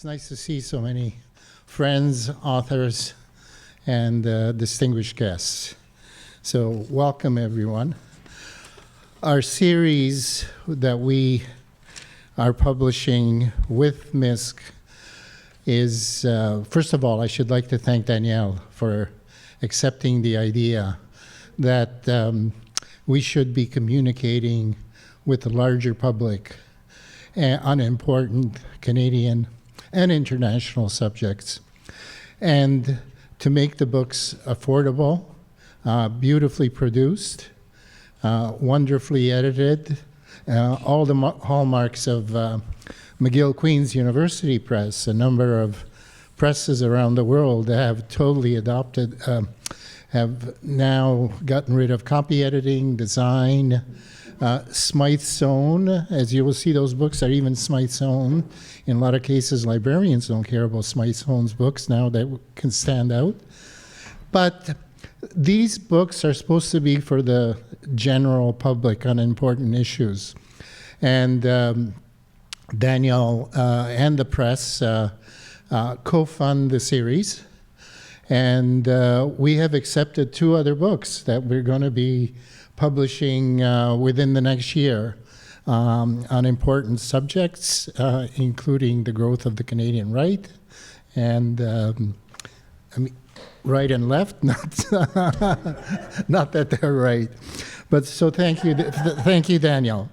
It's nice to see so many friends, authors, and distinguished guests. So welcome, everyone. Our series that we are publishing with MISC is, first of all, I should like to thank Danielle for accepting the idea that we should be communicating with the larger public on important Canadian and international subjects, and to make the books affordable, beautifully produced, wonderfully edited, all the hallmarks of McGill-Queen's University Press. A number of presses around the world have totally adopted, have now gotten rid of copy editing, design. Smythe's own, as you will see, those books are even Smythe's own. In a lot of cases, librarians don't care about Smythe's own books now that can stand out. But these books are supposed to be for the general public on important issues. And Daniel and the press co-fund the series. And we have accepted 2 other books that we're going to be publishing within the next year on important subjects, including the growth of the Canadian right and right and left, not that they're right. But so thank you, Daniel.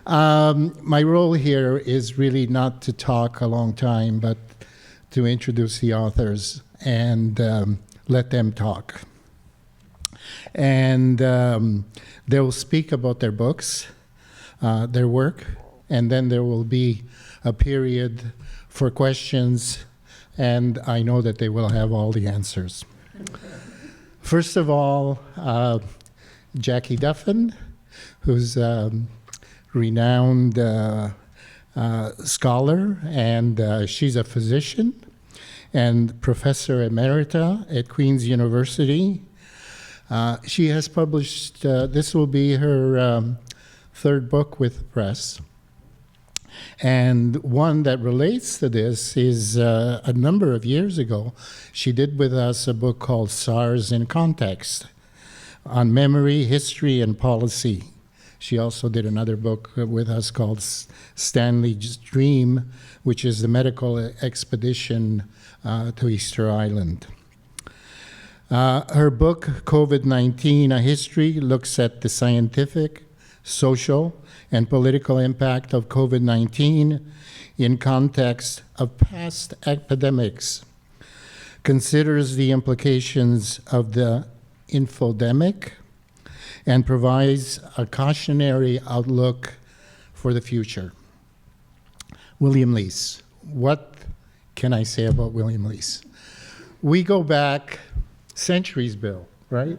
My role here is really not to talk a long time, but to introduce the authors and let them talk. And they will speak about their books, their work, and then there will be a period for questions, and I know that they will have all the answers. First of all, Jackie Duffin, who's a renowned scholar, and she's a physician and professor emerita at Queen's University. She has published, this will be her 3rd book with the press. And one that relates to this is a number of years ago, she did with us a book called SARS in Context on memory, history, and policy. She also did another book with us called Stanley's Dream, which is the medical expedition to Easter Island. Her book, COVID-19, A History, looks at the scientific, social, and political impact of COVID-19 in context of past epidemics, considers the implications of the infodemic, and provides a cautionary outlook for the future. William Leiss. What can I say about William Leiss? We go back centuries, Bill, right?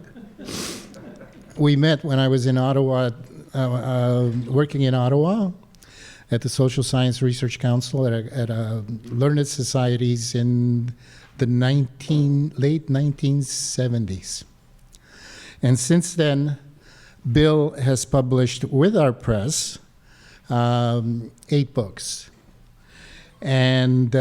We met when I was in Ottawa, working in Ottawa at the Social Science Research Council at learned societies in the late 1970s. And since then, Bill has published with our press 8 books. And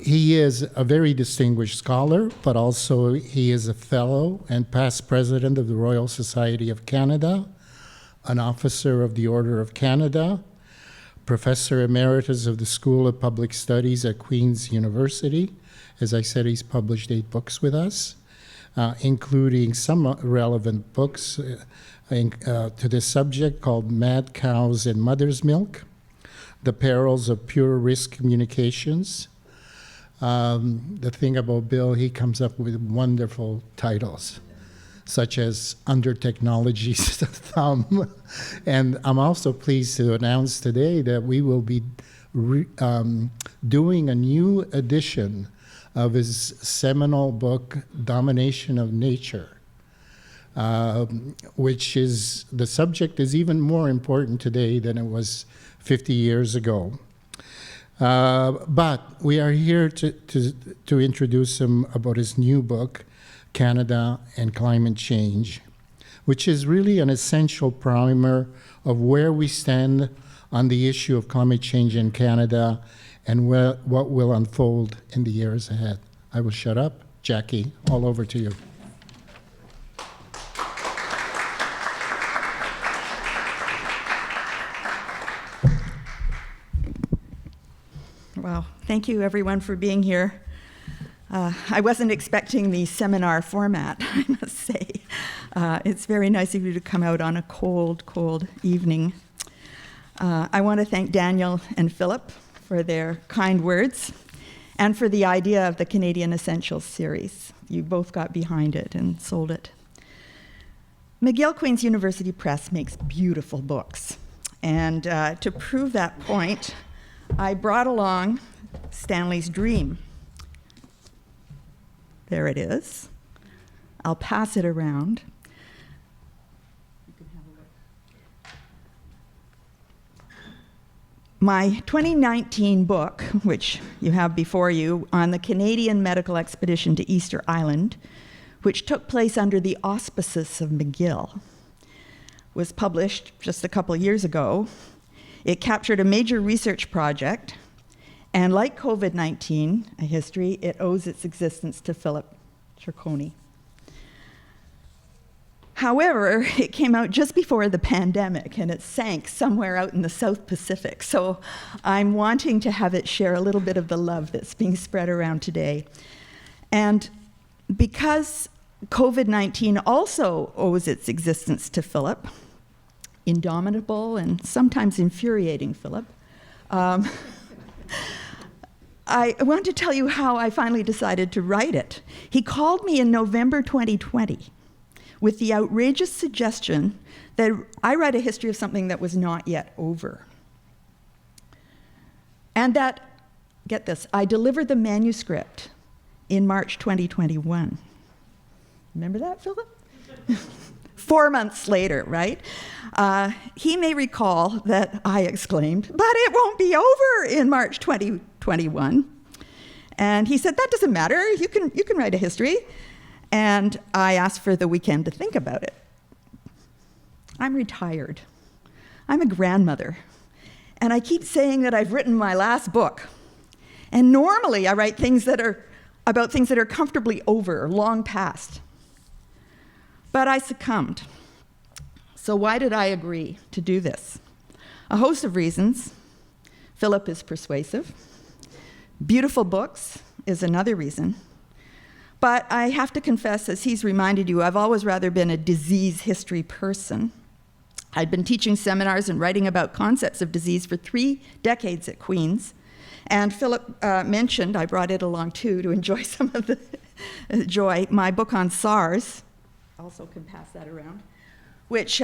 he is a very distinguished scholar, but also he is a fellow and past president of the Royal Society of Canada, an officer of the Order of Canada, professor emeritus of the School of Public Studies at Queen's University. As I said, he's published 8 books with us, including some relevant books to this subject called Mad Cows and Mother's Milk, The Perils of Pure Risk Communications. The thing about Bill, he comes up with wonderful titles, such as Under Technology's Thumb. And I'm also pleased to announce today that we will be doing a new edition of his seminal book, Domination of Nature, which is, the subject is even more important today than it was 50 years ago. But we are here to introduce him about his new book, Canada and Climate Change, which is really an essential primer of where we stand on the issue of climate change in Canada and what will unfold in the years ahead. I will shut up. Jackie, all over to you. Wow, thank you everyone for being here. I wasn't expecting the seminar format, I must say. It's very nice of you to come out on a cold, cold evening. I want to thank Daniel and Philip for their kind words and for the idea of the Canadian Essentials series. You both got behind it and sold it. McGill-Queen's University Press makes beautiful books. And to prove that point, I brought along Stanley's Dream. There it is. I'll pass it around. You can have a look. My 2019 book, which you have before you, on the Canadian medical expedition to Easter Island, which took place under the auspices of McGill, was published just a couple years ago. It captured a major research project, and like COVID-19, a history, it owes its existence to Philip Ciccone. However, it came out just before the pandemic, and it sank somewhere out in the South Pacific. So I'm wanting to have it share a little bit of the love that's being spread around today. And because COVID-19 also owes its existence to Philip, indomitable and sometimes infuriating Philip, I want to tell you how I finally decided to write it. He called me in November 2020 with the outrageous suggestion that I write a history of something that was not yet over. And that, get this, I delivered the manuscript in March 2021. Remember that, Philip? 4 months later, right? He may recall that I exclaimed, "But it won't be over in March 2021. And he said, "That doesn't matter, you can write a history." And I asked for the weekend to think about it. I'm retired. I'm a grandmother. And I keep saying that I've written my last book. And normally I write things that are about things that are comfortably over or long past. But I succumbed. So why did I agree to do this? A host of reasons. Philip is persuasive. Beautiful books is another reason. But I have to confess, as he's reminded you, I've always rather been a disease history person. I'd been teaching seminars and writing about concepts of disease for 3 decades at Queen's. And Philip mentioned, I brought it along too to enjoy some of the joy, my book on SARS, also can pass that around, which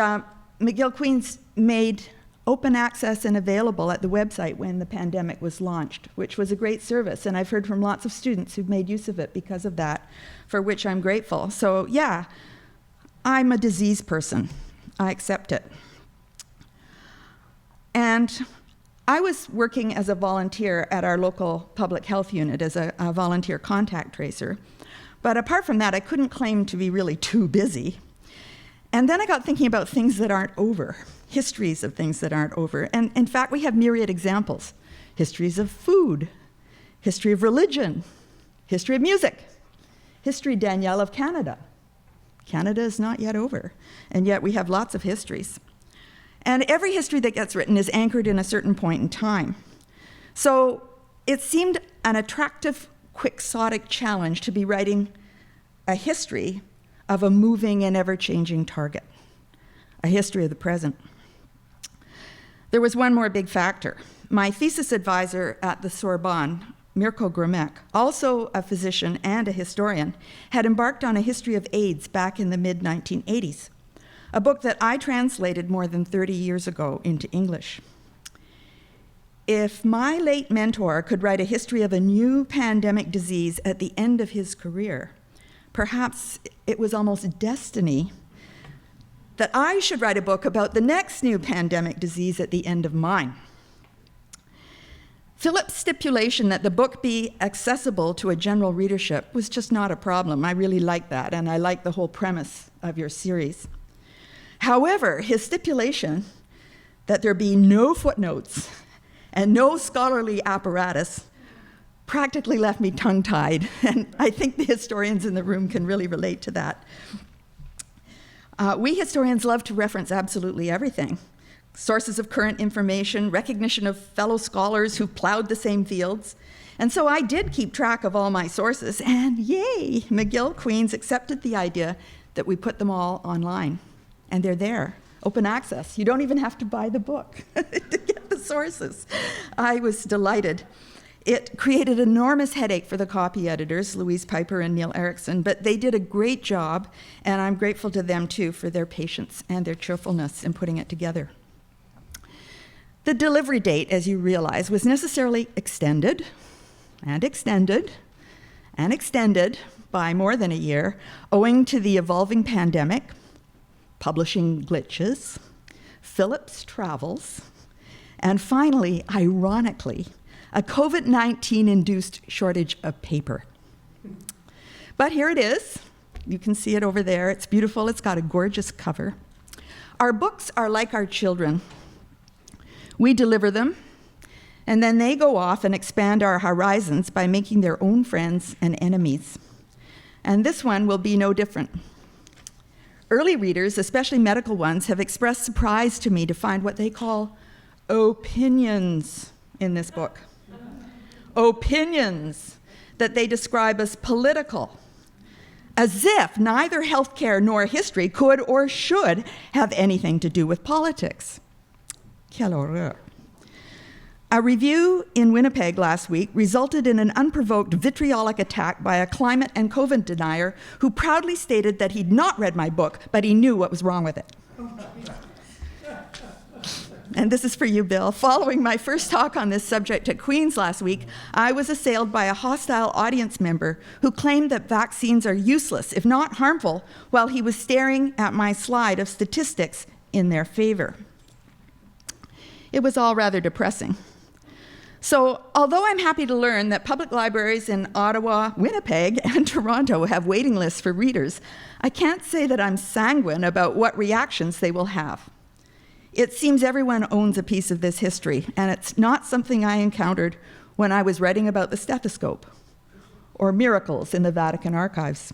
McGill-Queen's made open access and available at the website when the pandemic was launched, which was a great service. And I've heard from lots of students who've made use of it because of that, for which I'm grateful. So yeah, I'm a disease person. I accept it. And I was working as a volunteer at our local public health unit as a volunteer contact tracer. But apart from that, I couldn't claim to be really too busy. And then I got thinking about things that aren't over, histories of things that aren't over. And in fact, we have myriad examples. Histories of food, history of religion, history of music, history, Danielle, of Canada. Canada is not yet over, and yet we have lots of histories. And every history that gets written is anchored in a certain point in time. So it seemed an attractive, quixotic challenge to be writing a history of a moving and ever-changing target, a history of the present. There was one more big factor. My thesis advisor at the Sorbonne, Mirko Gromek, also a physician and a historian, had embarked on a history of AIDS back in the mid-1980s, a book that I translated more than 30 years ago into English. If my late mentor could write a history of a new pandemic disease at the end of his career, perhaps it was almost destiny that I should write a book about the next new pandemic disease at the end of mine. Philip's stipulation that the book be accessible to a general readership was just not a problem. I really like that, and I like the whole premise of your series. However, his stipulation that there be no footnotes and no scholarly apparatus practically left me tongue-tied, and I think the historians in the room can really relate to that. We historians love to reference absolutely everything. Sources of current information, recognition of fellow scholars who plowed the same fields. And so I did keep track of all my sources, and yay, McGill-Queen's accepted the idea that we put them all online. And they're there, open access. You don't even have to buy the book to get the sources. I was delighted. It created an enormous headache for the copy editors, Louise Piper and Neil Erickson, but they did a great job, and I'm grateful to them too for their patience and their cheerfulness in putting it together. The delivery date, as you realize, was necessarily extended and extended and extended by more than a year, owing to the evolving pandemic, publishing glitches, Philip's travels, and finally, ironically, a COVID-19-induced shortage of paper. But here it is. You can see it over there. It's beautiful. It's got a gorgeous cover. Our books are like our children. We deliver them, and then they go off and expand our horizons by making their own friends and enemies. And this one will be no different. Early readers, especially medical ones, have expressed surprise to me to find what they call opinions in this book. Opinions that they describe as political, as if neither healthcare nor history could or should have anything to do with politics. Quelle horreur. A review in Winnipeg last week resulted in an unprovoked vitriolic attack by a climate and COVID denier who proudly stated that he'd not read my book, but he knew what was wrong with it. And this is for you, Bill. Following my first talk on this subject at Queen's last week, I was assailed by a hostile audience member who claimed that vaccines are useless, if not harmful, while he was staring at my slide of statistics in their favor. It was all rather depressing. So, although I'm happy to learn that public libraries in Ottawa, Winnipeg, and Toronto have waiting lists for readers, I can't say that I'm sanguine about what reactions they will have. It seems everyone owns a piece of this history, and it's not something I encountered when I was writing about the stethoscope or miracles in the Vatican archives.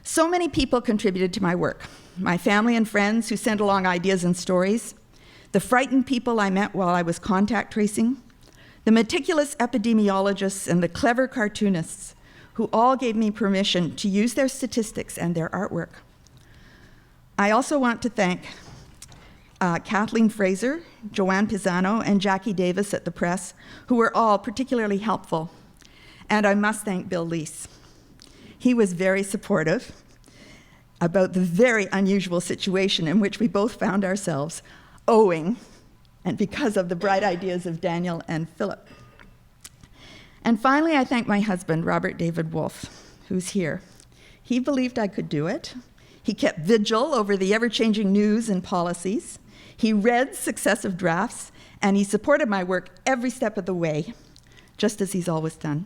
So many people contributed to my work. My family and friends who sent along ideas and stories, the frightened people I met while I was contact tracing, the meticulous epidemiologists and the clever cartoonists who all gave me permission to use their statistics and their artwork. I also want to thank Kathleen Fraser, Joanne Pisano, and Jackie Davis at the press, who were all particularly helpful. And I must thank Bill Leiss. He was very supportive about the very unusual situation in which we both found ourselves, owing and because of the bright ideas of Daniel and Philip. And finally, I thank my husband, Robert David Wolfe, who's here. He believed I could do it. He kept vigil over the ever-changing news and policies. He read successive drafts, and he supported my work every step of the way, just as he's always done.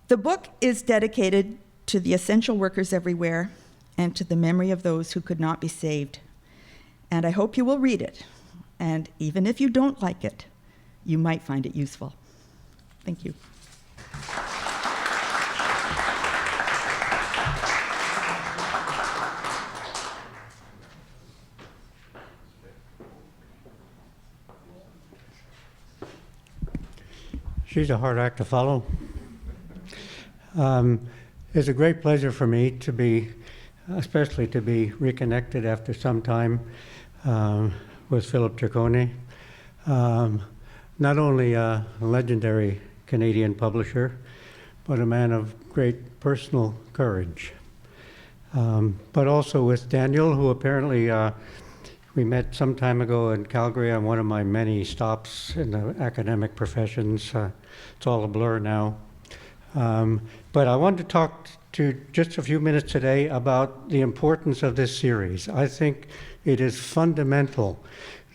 The book is dedicated to the essential workers everywhere and to the memory of those who could not be saved. And I hope you will read it. And even if you don't like it, you might find it useful. Thank you. She's a hard act to follow. It's a great pleasure for me to be, especially to be reconnected after some time with Philip Jacalyn, not only a legendary Canadian publisher, but a man of great personal courage. But also with Daniel, who apparently we met some time ago in Calgary on one of my many stops in the academic professions. It's all a blur now. But I wanted to talk to just a few minutes today about the importance of this series. I think it is fundamental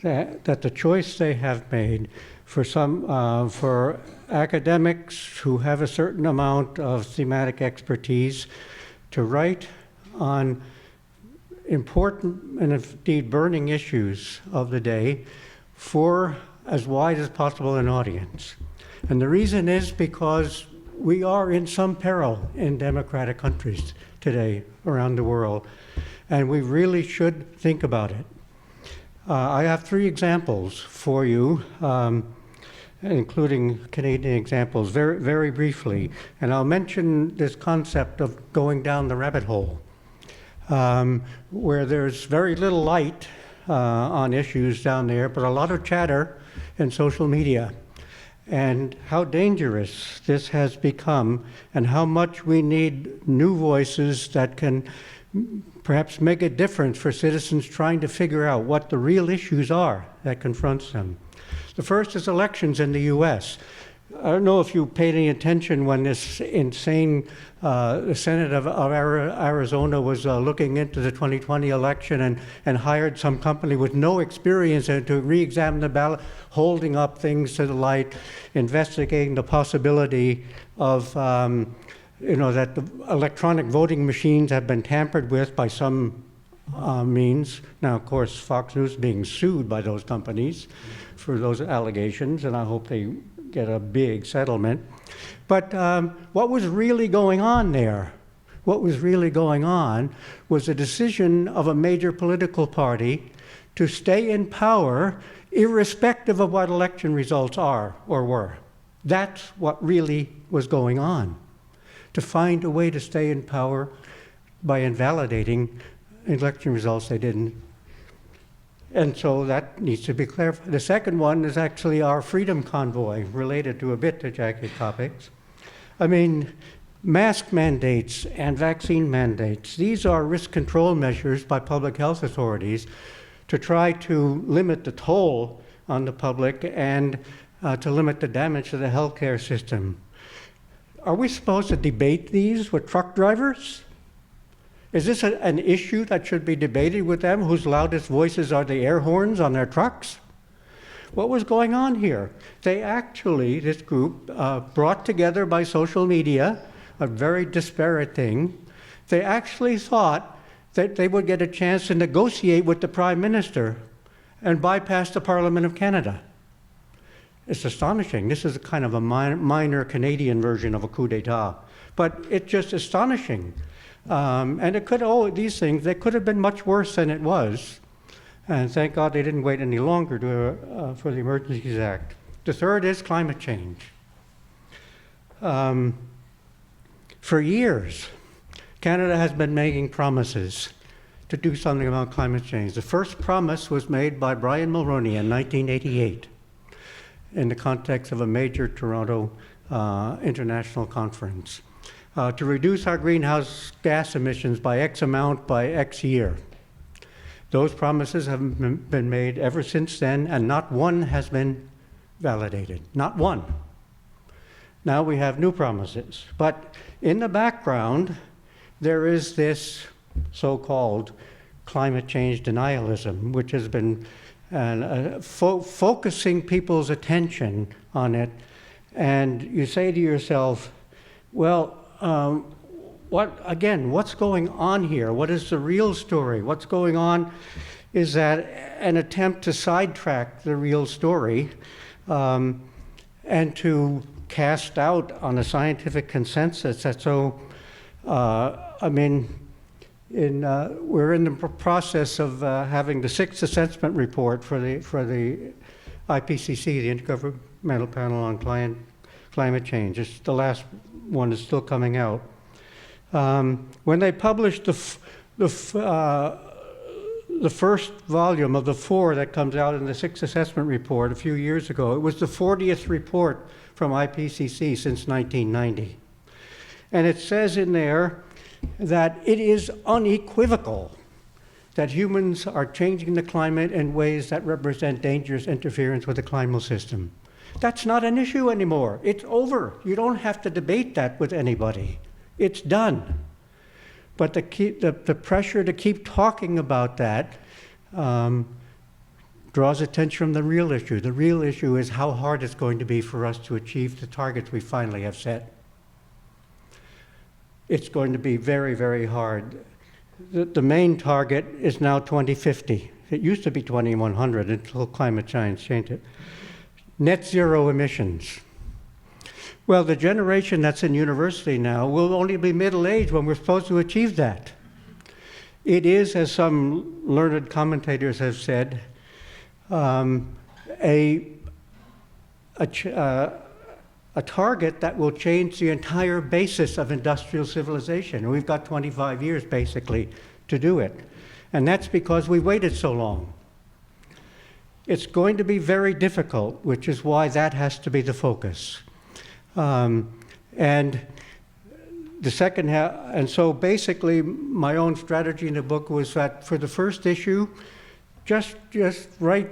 that the choice they have made for for academics who have a certain amount of thematic expertise to write on important and indeed burning issues of the day for as wide as possible an audience. And the reason is because we are in some peril in democratic countries today around the world, and we really should think about it. I have 3 examples for you, including Canadian examples, very, very briefly. And I'll mention this concept of going down the rabbit hole, where there's very little light on issues down there, but a lot of chatter in social media, and how dangerous this has become, and how much we need new voices that can perhaps make a difference for citizens trying to figure out what the real issues are that confronts them. The first is elections in the US. I don't know if you paid any attention when this insane, the Senate of Arizona was looking into the 2020 election and hired some company with no experience to re-examine the ballot, holding up things to the light, investigating the possibility of, that the electronic voting machines have been tampered with by some means. Now, of course, Fox News being sued by those companies for those allegations, and I hope they get a big settlement. But what was really going on there? What was really going on was a decision of a major political party to stay in power irrespective of what election results are or were. That's what really was going on. To find a way to stay in power by invalidating election results they didn't. And so that needs to be clarified. The second one is actually our freedom convoy, related to a bit to Jackie's topics. I mean, mask mandates and vaccine mandates, these are risk control measures by public health authorities to try to limit the toll on the public and to limit the damage to the healthcare system. Are we supposed to debate these with truck drivers? Is this an issue that should be debated with them, whose loudest voices are the air horns on their trucks? What was going on here? They actually, this group, brought together by social media, a very disparate thing, they actually thought that they would get a chance to negotiate with the Prime Minister and bypass the Parliament of Canada. It's astonishing. This is a kind of a minor Canadian version of a coup d'etat, but it's just astonishing. And it could, these things, they could have been much worse than it was. And thank God they didn't wait any longer for the Emergencies Act. The third is climate change. For years, Canada has been making promises to do something about climate change. The first promise was made by Brian Mulroney in 1988 in the context of a major Toronto international conference. To reduce our greenhouse gas emissions by X amount by X year. Those promises have been made ever since then, and not one has been validated. Not one. Now we have new promises. But in the background, there is this so-called climate change denialism, which has been focusing people's attention on it. And you say to yourself, well, what's going on here? What is the real story? What's going on is that an attempt to sidetrack the real story and to cast doubt on a scientific consensus that's so, we're in the process of having the 6th assessment report for the IPCC, the Intergovernmental Panel on Climate Change. The last one is still coming out. When they published the first volume of the 4 that comes out in the 6th assessment report a few years ago, it was the 40th report from IPCC since 1990. And it says in there that it is unequivocal that humans are changing the climate in ways that represent dangerous interference with the climate system. That's not an issue anymore. It's over. You don't have to debate that with anybody. It's done. But the pressure to keep talking about that draws attention from the real issue. The real issue is how hard it's going to be for us to achieve the targets we finally have set. It's going to be very, very hard. the main target is now 2050. It used to be 2100 until climate change changed it. Net zero emissions. Well, the generation that's in university now will only be middle-aged when we're supposed to achieve that. It is, as some learned commentators have said, a target that will change the entire basis of industrial civilization. And we've got 25 years, basically, to do it. And that's because we waited so long. It's going to be very difficult, which is why that has to be the focus. And the second half, and so basically my own strategy in the book was that for the first issue, just write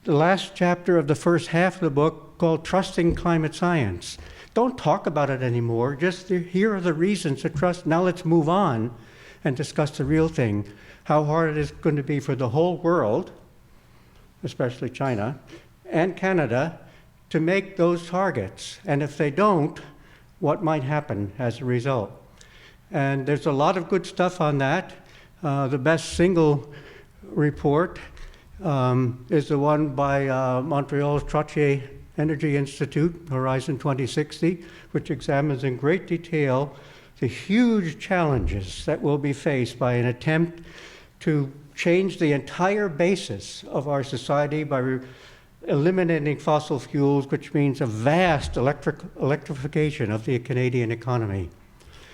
the last chapter of the first half of the book called Trusting Climate Science. Don't talk about it anymore, just here are the reasons to trust. Now let's move on and discuss the real thing, how hard it is going to be for the whole world, especially China and Canada, to make those targets. And if they don't, what might happen as a result? And there's a lot of good stuff on that. The best single report is the one by Montreal's Trottier Energy Institute, Horizon 2060, which examines in great detail the huge challenges that will be faced by an attempt to change the entire basis of our society by eliminating fossil fuels, which means a vast electrification of the Canadian economy.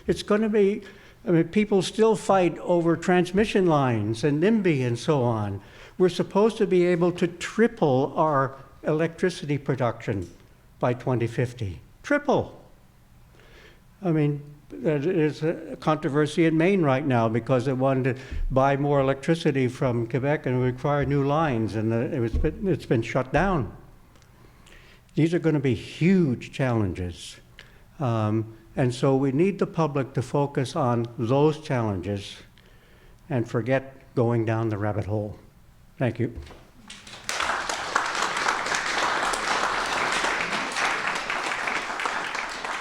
It's going to be, I mean, people still fight over transmission lines and NIMBY and so on. We're supposed to be able to triple our electricity production by 2050. Triple. I mean, there's a controversy in Maine right now because they wanted to buy more electricity from Quebec and require new lines, and it's been shut down. These are going to be huge challenges. And so we need the public to focus on those challenges and forget going down the rabbit hole. Thank you.